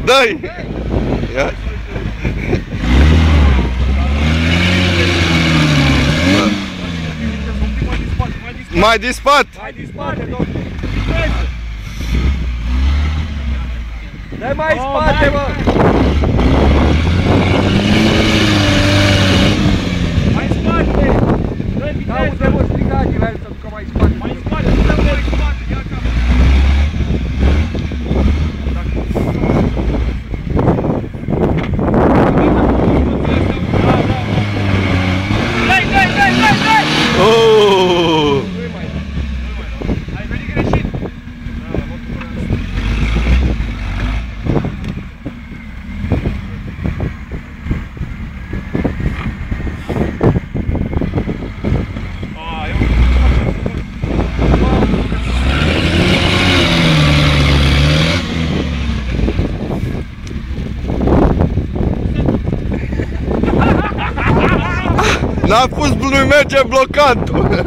Dă-i! Ia. Mai din spate! Mai din spate, domnule! Dă-i mai în spate, mă! Mai în spate! Dă-i viteză! Auzi, mă, strigați, vreau să ducă mai în spate! Mai în spate, du-te mai în spate! Ia capul! Oh! Ai venit greșit! N-a pus, nu merge blocantul.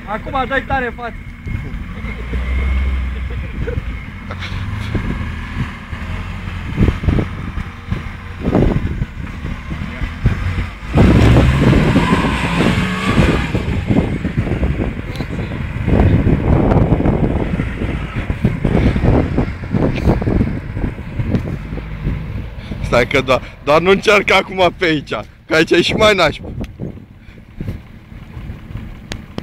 Acum dai tare în față. Stai că doar nu încearcă acum pe aici, că aici e și mai nașpa.